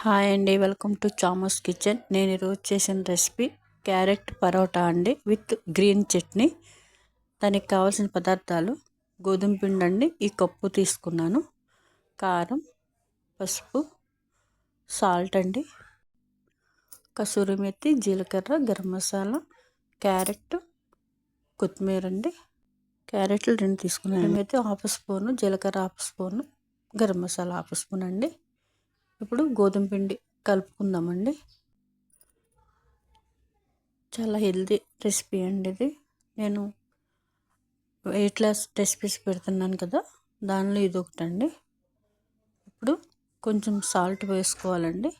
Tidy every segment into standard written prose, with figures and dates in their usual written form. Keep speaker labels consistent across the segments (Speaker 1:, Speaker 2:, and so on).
Speaker 1: Hi అండి, welcome to చామోస్ kitchen. నేను ఈరోజు చేసిన రెసిపీ క్యారెట్ పరోటా అండి విత్ గ్రీన్ చట్నీ. దానికి కావాల్సిన పదార్థాలు: గోధుమ పిండి అండి, ఈ కప్పు తీసుకున్నాను. కారం, పసుపు, సాల్ట్ అండి, కసూరి మెత్తి, జీలకర్ర, గరం మసాలా, క్యారెట్, కొత్తిమీర అండి. క్యారెట్లు 2 తీసుకున్నాను. మెత్తి హాఫ్ స్పూను, జీలకర్ర half spoon, garam masala half spoon అండి. ఇప్పుడు గోధుమ పిండి కలుపుకుందామండి. చాలా హెల్తీ రెసిపీ అండి ఇది. నేను వెయిట్ లాస్ రెసిపీస్ పెడుతున్నాను కదా, దానిలో ఇది ఒకటండి. ఇప్పుడు కొంచెం సాల్ట్ వేసుకోవాలండి,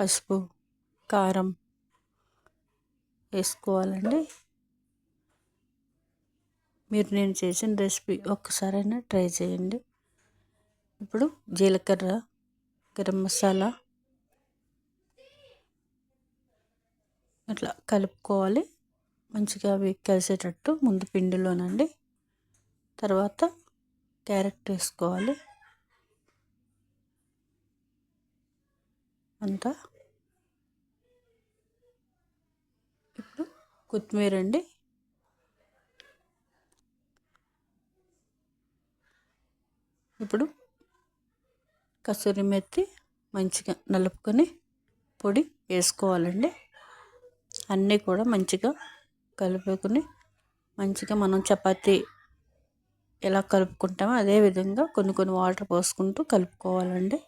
Speaker 1: పసుపు, కారం వేసుకోవాలండి. మీరు నేను చేసిన రెసిపీ ఒక్కసారైనా ట్రై చేయండి. ఇప్పుడు జీలకర్ర, గరం మసాలా అట్లా కలుపుకోవాలి. మంచిగా అవి కలిసేటట్టు ముందు పిండిలోనండి. తర్వాత క్యారెట్ వేసుకోవాలి అంతా. ఇప్పుడు కొత్తిమీర అండి. ఇప్పుడు కసూరి మెత్తి మంచిగా నలుపుకొని పొడి వేసుకోవాలండి. అన్నీ కూడా మంచిగా కలుపుకొని, మంచిగా మనం చపాతీ ఎలా కలుపుకుంటామో అదే విధంగా కొన్ని వాటర్ పోసుకుంటూ కలుపుకోవాలండి.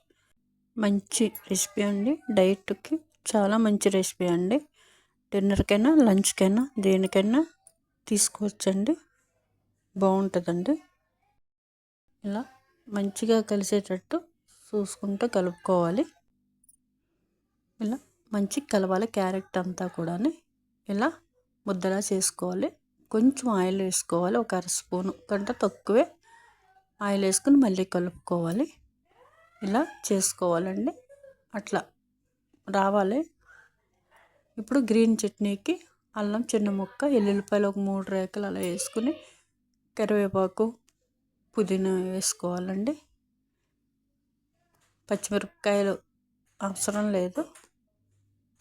Speaker 1: మంచి రెసిపీ అండి, డైట్కి చాలా మంచి రెసిపీ అండి. డిన్నర్కైనా, లంచ్కైనా, దేనికైనా తీసుకోవచ్చండి, బాగుంటుందండి. ఇలా మంచిగా కలిసేటట్టు చూసుకుంటూ కలుపుకోవాలి. ఇలా మంచి కలవాలి క్యారెట్ అంతా కూడా. ఇలా ముద్దలా చేసుకోవాలి. కొంచెం ఆయిల్ వేసుకోవాలి, ఒక 1/2 స్పూను కంటే తక్కువే ఆయిల్ వేసుకుని మళ్ళీ కలుపుకోవాలి. ఇలా చేసుకోవాలండి, అట్లా రావాలి. ఇప్పుడు గ్రీన్ చట్నీకి అల్లం చిన్న ముక్క, ఎల్లుల్లిపాయలు ఒక 3 రేకలు అలా వేసుకుని, కరివేపాకు, పుదీనా వేసుకోవాలండి. పచ్చిమిరపకాయలు అవసరం లేదు,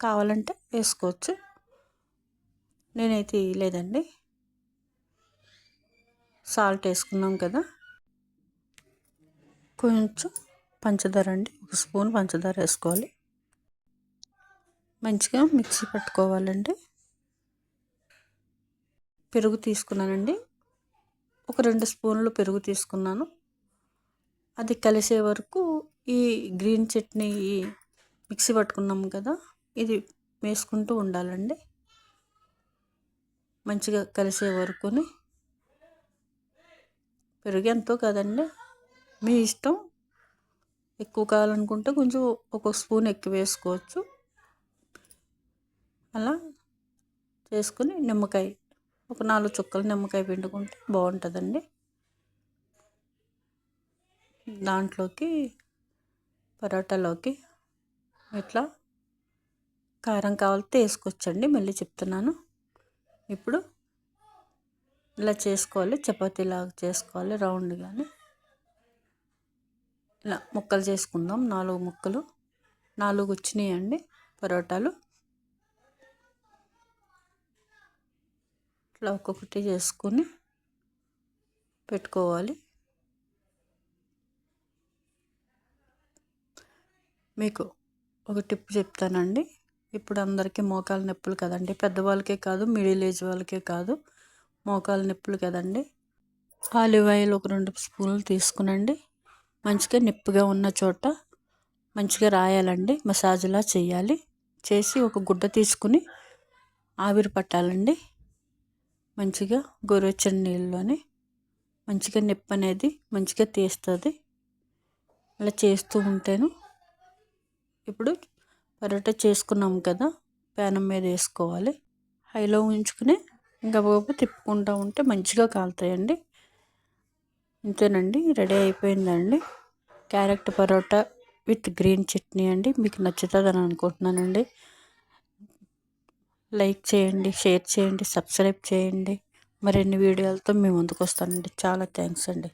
Speaker 1: కావాలంటే వేసుకోవచ్చు. నేనైతే వేయలేదండి. సాల్ట్ వేసుకున్నాం కదా. కొంచెం పంచదార అండి, 1 స్పూన్ పంచదార వేసుకోవాలి. మంచిగా మిక్సీ పట్టుకోవాలండి. పెరుగు తీసుకున్నానండి, ఒక 2 స్పూన్లు పెరుగు తీసుకున్నాను. అది కలిసే వరకు ఈ గ్రీన్ చట్నీ మిక్సీ పట్టుకున్నాము కదా, ఇది వేసుకుంటూ ఉండాలండి. మంచిగా కలిసే వరకుని. పెరుగు ఎంతో కదండి, మీ ఇష్టం. ఎక్కువ కావాలనుకుంటే కొంచెం 1 స్పూన్ ఎక్కువ వేసుకోవచ్చు. అలా చేసుకుని నిమ్మకాయ, ఒక 4 చుక్కలు నిమ్మకాయ పిండుకుంటే బాగుంటుందండి. దాంట్లోకి పరోటాలోకి ఇట్లా కారం కావాలితే వేసుకోవచ్చండి, మళ్ళీ చెప్తున్నాను. ఇప్పుడు ఇలా చేసుకోవాలి, చపాతీలాగా చేసుకోవాలి రౌండ్గానే. ఇలా ముక్కలు చేసుకుందాం, 4 ముక్కలు. 4 వచ్చినాయండి పరోటాలు. ఇట్లా ఒక్కొక్కటి చేసుకొని పెట్టుకోవాలి. మీకు ఒక టిప్ చెప్తానండి. ఇప్పుడు అందరికీ మోకాలు నొప్పులు కదండి, పెద్దవాళ్ళకే కాదు, మిడిల్ ఏజ్ వాళ్ళకే కాదు, మోకాలు నొప్పులు కదండి. ఆలివ్ ఆయిల్ ఒక 2 స్పూన్లు తీసుకునండి. మంచిగా నొప్పిగా ఉన్న చోట మంచిగా రాయాలండి, మసాజ్లా చేయాలి. చేసి ఒక గుడ్డ తీసుకుని ఆవిరి పట్టాలండి. మంచిగా గోరువెచ్చని నీళ్ళలోని మంచిగా నొప్పి అనేది మంచిగా తీస్తుంది. అలా చేస్తూ ఉంటేను. ఇప్పుడు పరోటా చేసుకున్నాము కదా, ప్యానం మీద వేసుకోవాలి. హైలో ఉంచుకుని గబగబా తిప్పుకుంటూ ఉంటే మంచిగా కాలుతాయండి. ఇంతేనండి, రెడీ అయిపోయిందండి carrot paratha with green chutney అండి. మీకు నచ్చుతుందని అనుకుంటున్నానండి. లైక్ చేయండి, షేర్ చేయండి, సబ్స్క్రైబ్ చేయండి. మరిన్ని వీడియోలతో మీ ముందుకు వస్తానండి. చాలా థ్యాంక్స్ అండి.